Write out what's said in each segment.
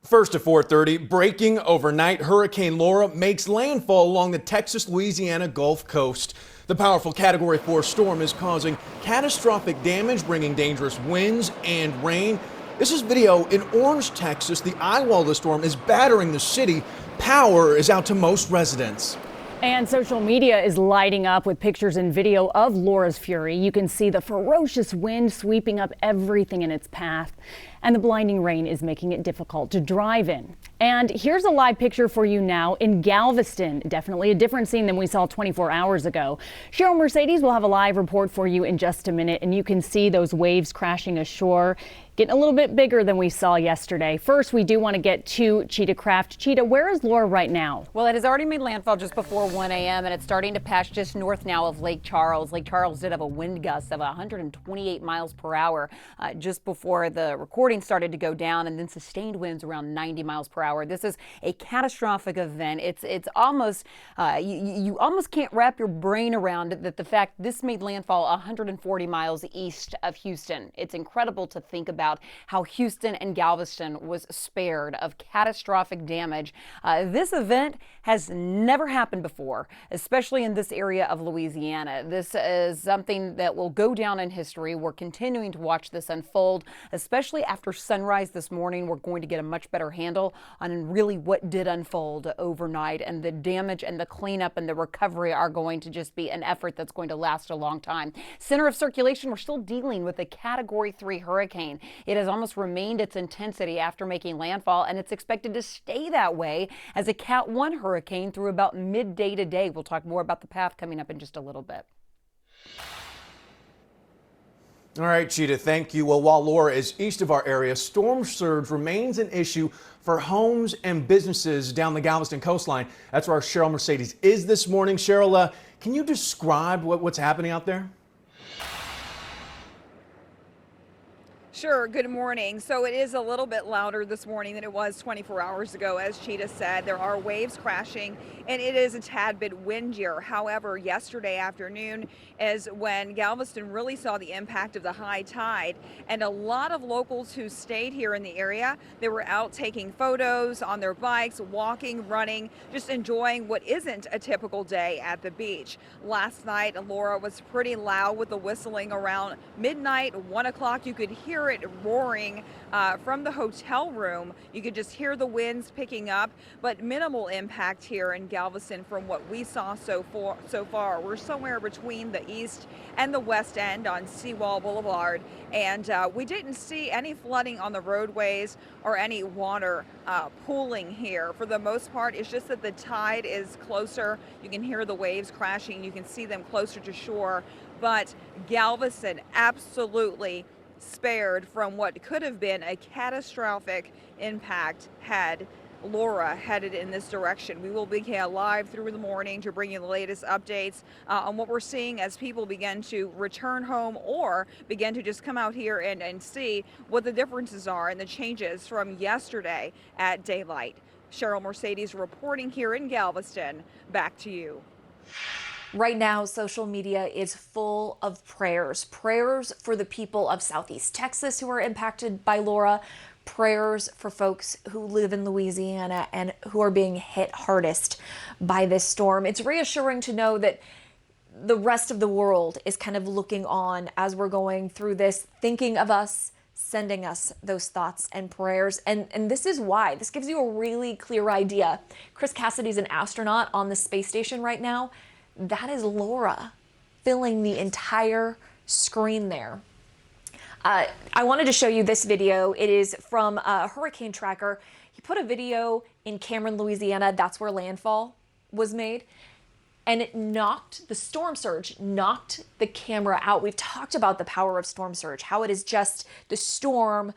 First at 4:30, breaking overnight, Hurricane Laura makes landfall along the Texas-Louisiana Gulf Coast. The powerful Category 4 storm is causing catastrophic damage, bringing dangerous winds and rain. This is video in Orange, Texas. The eye wall of the storm is battering the city. Power is out to most residents. And social media is lighting up with pictures and video of Laura's fury. You can see the ferocious wind sweeping up everything in its path. And the blinding rain is making it difficult to drive in. And here's a live picture for you now in Galveston. Definitely a different scene than we saw 24 hours ago. Cheryl Mercedes will have a live report for you in just a minute. And you can see those waves crashing ashore, getting a little bit bigger than we saw yesterday. First, we do want to get to Cheetah Craft. Cheetah, where is Laura right now? Well, it has already made landfall just before 1 a.m. and it's starting to pass just north now of Lake Charles. Lake Charles did have a wind gust of 128 miles per hour just before the recording started to go down, and then sustained winds around 90 miles per hour. This is a catastrophic event. It's almost you almost can't wrap your brain around that the fact this made landfall 140 miles east of Houston. It's incredible to think about how Houston and Galveston was spared of catastrophic damage. This event has never happened before, especially in this area of Louisiana. This is something that will go down in history. We're continuing to watch this unfold, especially after sunrise this morning. We're going to get a much better handle on really what did unfold overnight, and the damage and the cleanup and the recovery are going to just be an effort that's going to last a long time. Center of circulation, we're still dealing with a Category 3 hurricane. It has almost remained its intensity after making landfall, and it's expected to stay that way as a Cat 1 hurricane through about midday today. We'll talk more about the path coming up in just a little bit. All right, Cheetah, thank you. Well, while Laura is east of our area, storm surge remains an issue for homes and businesses down the Galveston coastline. That's where our Cheryl Mercedes is this morning. Cheryl, can you describe what's happening out there? Sure. Good morning. So it is a little bit louder this morning than it was 24 hours ago. As Cheetah said, there are waves crashing and it is a tad bit windier. However, yesterday afternoon is when Galveston really saw the impact of the high tide, and a lot of locals who stayed here in the area, they were out taking photos on their bikes, walking, running, just enjoying what isn't a typical day at the beach. Last night, Laura was pretty loud with the whistling around midnight, 1 o'clock. You could hear it roaring from the hotel room. You could just hear the winds picking up, but minimal impact here in Galveston from what we saw so far. We're somewhere between the east and the west end on Seawall Boulevard, and we didn't see any flooding on the roadways or any water pooling here. For the most part, it's just that the tide is closer. You can hear the waves crashing. You can see them closer to shore, but Galveston absolutely spared from what could have been a catastrophic impact had Laura headed in this direction. We will be live through the morning to bring you the latest updates on what we're seeing as people begin to return home or begin to just come out here and see what the differences are and the changes from yesterday at daylight. Cheryl Mercedes reporting here in Galveston. Back to you. Right now, social media is full of prayers for the people of Southeast Texas who are impacted by Laura, prayers for folks who live in Louisiana and who are being hit hardest by this storm. It's reassuring to know that the rest of the world is kind of looking on as we're going through this, thinking of us, sending us those thoughts and prayers. And this is why. This gives you a really clear idea. Chris Cassidy's an astronaut on the space station right now. That is Laura filling the entire screen there. I wanted to show you this video. It is from Hurricane Tracker. He put a video in Cameron, Louisiana. That's where landfall was made. And the storm surge knocked the camera out. We've talked about the power of storm surge, how it is just the storm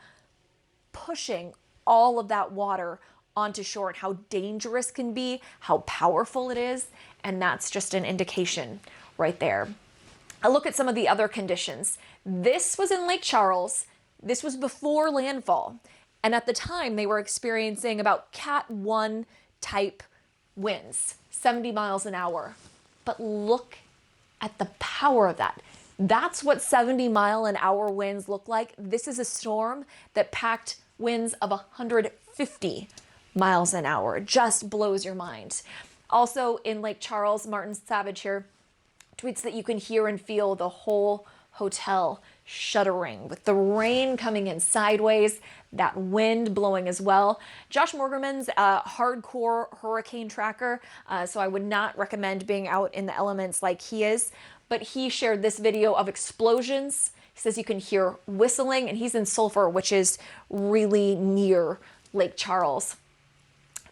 pushing all of that water onto shore and how dangerous it can be, how powerful it is. And that's just an indication right there. I look at some of the other conditions. This was in Lake Charles. This was before landfall. And at the time, they were experiencing about Cat 1 type winds, 70 miles an hour. But look at the power of that. That's what 70-mile-an-hour winds look like. This is a storm that packed winds of 140 50 miles an hour. It just blows your mind. Also in Lake Charles, Martin Savage here tweets that you can hear and feel the whole hotel shuddering with the rain coming in sideways, that wind blowing as well. Josh Morgerman's a hardcore hurricane tracker, so I would not recommend being out in the elements like he is, but he shared this video of explosions. He says you can hear whistling, and he's in Sulphur, which is really near Lake Charles.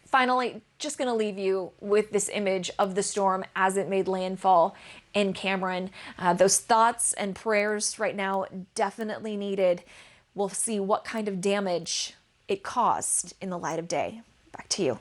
Finally, just going to leave you with this image of the storm as it made landfall in Cameron. Those thoughts and prayers right now definitely needed. We'll see what kind of damage it caused in the light of day. Back to you.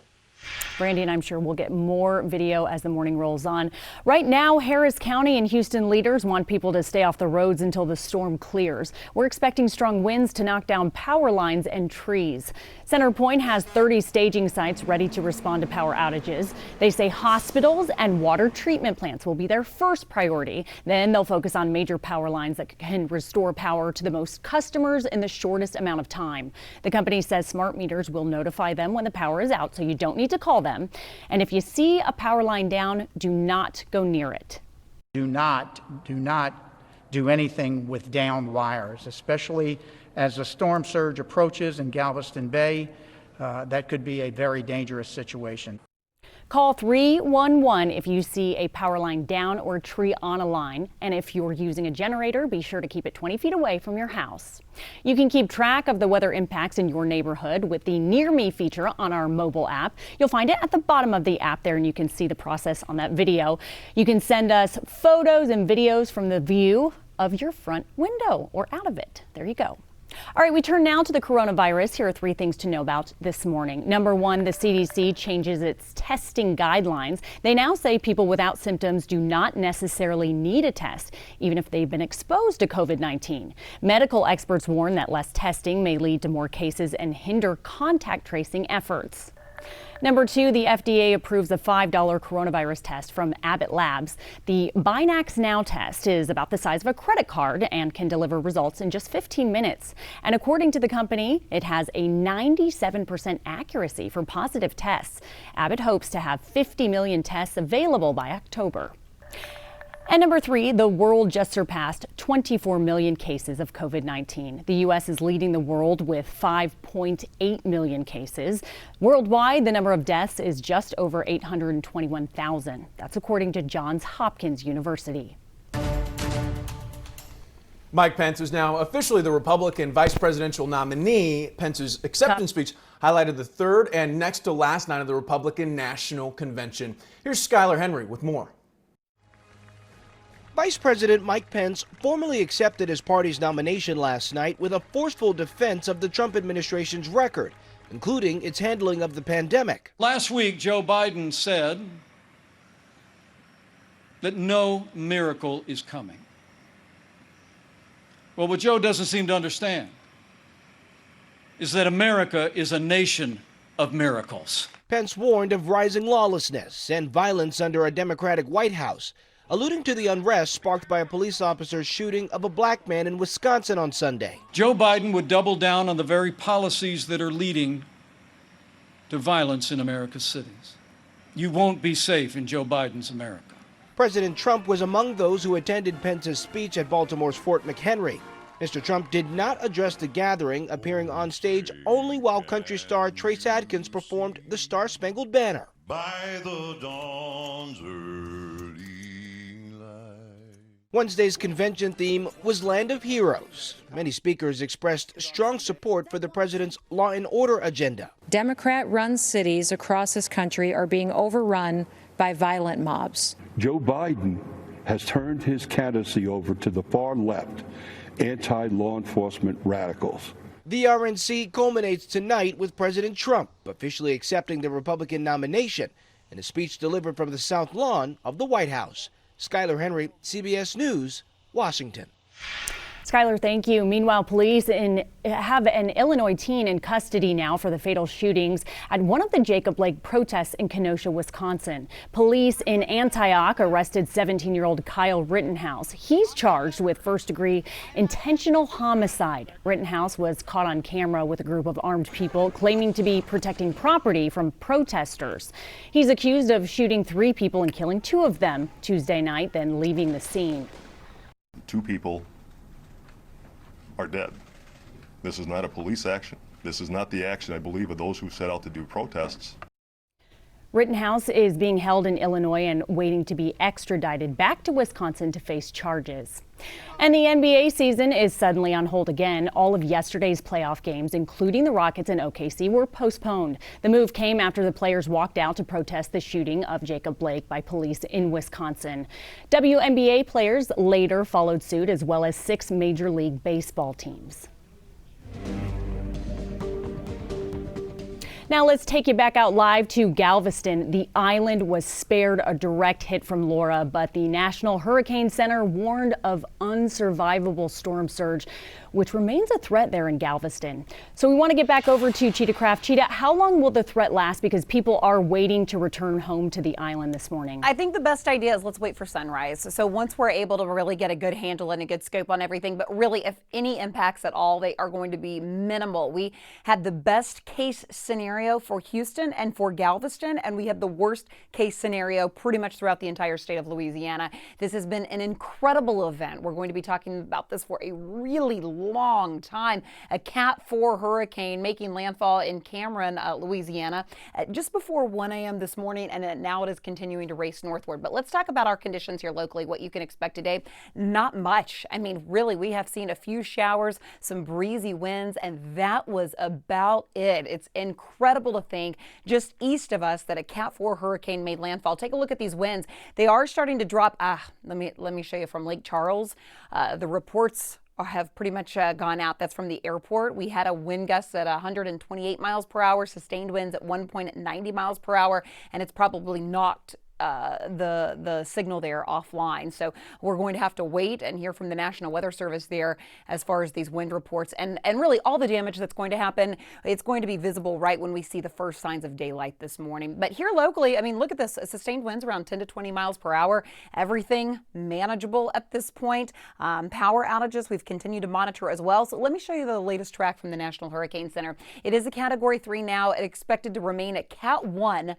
Brandy, and I'm sure we'll get more video as the morning rolls on. Right now, Harris County and Houston leaders want people to stay off the roads until the storm clears. We're expecting strong winds to knock down power lines and trees. CenterPoint has 30 staging sites ready to respond to power outages. They say hospitals and water treatment plants will be their first priority. Then they'll focus on major power lines that can restore power to the most customers in the shortest amount of time. The company says smart meters will notify them when the power is out, so you don't need to call them. And if you see a power line down, do not go near it. Do not do anything with downed wires, especially as a storm surge approaches in Galveston Bay. That could be a very dangerous situation. Call 311 if you see a power line down or a tree on a line. And if you're using a generator, be sure to keep it 20 feet away from your house. You can keep track of the weather impacts in your neighborhood with the Near Me feature on our mobile app. You'll find it at the bottom of the app there, and you can see the process on that video. You can send us photos and videos from the view of your front window or out of it. There you go. All right, we turn now to the coronavirus. Here are 3 things to know about this morning. Number 1, the CDC changes its testing guidelines. They now say people without symptoms do not necessarily need a test, even if they've been exposed to COVID-19. Medical experts warn that less testing may lead to more cases and hinder contact tracing efforts. Number 2, the FDA approves a $5 coronavirus test from Abbott Labs. The Binax Now test is about the size of a credit card and can deliver results in just 15 minutes. And according to the company, it has a 97% accuracy for positive tests. Abbott hopes to have 50 million tests available by October. And number 3, the world just surpassed 24 million cases of COVID-19. The U.S. is leading the world with 5.8 million cases. Worldwide, the number of deaths is just over 821,000. That's according to Johns Hopkins University. Mike Pence is now officially the Republican vice presidential nominee. Pence's acceptance speech highlighted the third and next to last night of the Republican National Convention. Here's Skylar Henry with more. Vice President Mike Pence formally accepted his party's nomination last night with a forceful defense of the Trump administration's record, including its handling of the pandemic. Last week, Joe Biden said that no miracle is coming. Well, what Joe doesn't seem to understand is that America is a nation of miracles. Pence warned of rising lawlessness and violence under a Democratic White House, alluding to the unrest sparked by a police officer's shooting of a black man in Wisconsin on Sunday. Joe Biden would double down on the very policies that are leading to violence in America's cities. You won't be safe in Joe Biden's America. President Trump was among those who attended Pence's speech at Baltimore's Fort McHenry. Mr. Trump did not address the gathering, appearing on stage only while country star Trace Adkins performed the Star-Spangled Banner. By the dawn's early Wednesday's convention theme was Land of Heroes. Many speakers expressed strong support for the president's law and order agenda. Democrat-run cities across this country are being overrun by violent mobs. Joe Biden has turned his candidacy over to the far left, anti-law enforcement radicals. The RNC culminates tonight with President Trump officially accepting the Republican nomination in a speech delivered from the South Lawn of the White House. Skylar Henry, CBS News, Washington. Skylar, thank you. Meanwhile, police have an Illinois teen in custody now for the fatal shootings at one of the Jacob Blake protests in Kenosha, Wisconsin. Police in Antioch arrested 17-year-old Kyle Rittenhouse. He's charged with first-degree intentional homicide. Rittenhouse was caught on camera with a group of armed people claiming to be protecting property from protesters. He's accused of shooting 3 people and killing 2 of them Tuesday night, then leaving the scene. 2 people are dead. This is not a police action. This is not the action, I believe, of those who set out to do protests. Rittenhouse is being held in Illinois and waiting to be extradited back to Wisconsin to face charges. And the NBA season is suddenly on hold again. All of yesterday's playoff games, including the Rockets and OKC, were postponed. The move came after the players walked out to protest the shooting of Jacob Blake by police in Wisconsin. WNBA players later followed suit, as well as 6 Major League Baseball teams. Now let's take you back out live to Galveston. The island was spared a direct hit from Laura, but the National Hurricane Center warned of unsurvivable storm surge, which remains a threat there in Galveston. So we want to get back over to Cheetah Craft. Cheetah, how long will the threat last? Because people are waiting to return home to the island this morning. I think the best idea is let's wait for sunrise. So once we're able to really get a good handle and a good scope on everything, but really if any impacts at all, they are going to be minimal. We had the best case scenario for Houston and for Galveston, and we had the worst case scenario pretty much throughout the entire state of Louisiana. This has been an incredible event. We're going to be talking about this for a really long time. A Cat 4 hurricane making landfall in Cameron, Louisiana, just before 1 a.m. this morning, and now it is continuing to race northward. But let's talk about our conditions here locally, what you can expect today. Not much. I mean, really, we have seen a few showers, some breezy winds, and that was about it. It's incredible to think just east of us that a Cat 4 hurricane made landfall. Take a look at these winds. They are starting to drop. Let me show you from Lake Charles. The reports have pretty much gone out. That's from the airport. We had a wind gust at 128 miles per hour, sustained winds at one point at 90 miles per hour, and it's probably knocked the signal there offline. So we're going to have to wait and hear from the National Weather Service there as far as these wind reports and really all the damage that's going to happen. It's going to be visible right when we see the first signs of daylight this morning. But here locally, I mean, look at this, sustained winds around 10 to 20 miles per hour. Everything manageable at this point. Power outages we've continued to monitor as well. So let me show you the latest track from the National Hurricane Center. It is a Category 3 now. It's expected to remain at Cat 1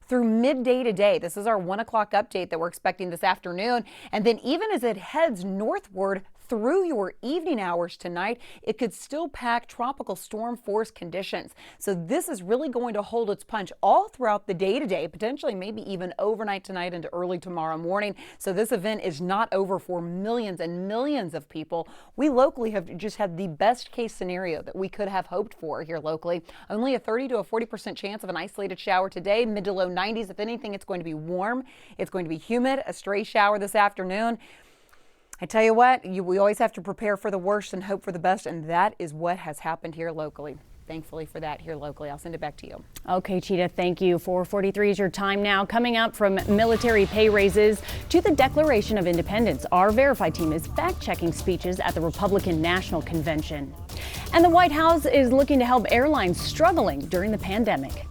through midday today. This is our 1 o'clock update that we're expecting this afternoon. And then even as it heads northward through your evening hours tonight, it could still pack tropical storm force conditions. So this is really going to hold its punch all throughout the day today, potentially maybe even overnight tonight into early tomorrow morning. So this event is not over for millions and millions of people. We locally have just had the best case scenario that we could have hoped for here locally. Only a 30 to a 40% chance of an isolated shower today, mid to low 90s. If anything, it's going to be warm. It's going to be humid, a stray shower this afternoon. I tell you what, we always have to prepare for the worst and hope for the best, and that is what has happened here locally. Thankfully for that here locally. I'll send it back to you. Okay, Cheetah, thank you. 4:43 is your time now. Coming up, from military pay raises to the Declaration of Independence, our Verify team is fact-checking speeches at the Republican National Convention. And the White House is looking to help airlines struggling during the pandemic.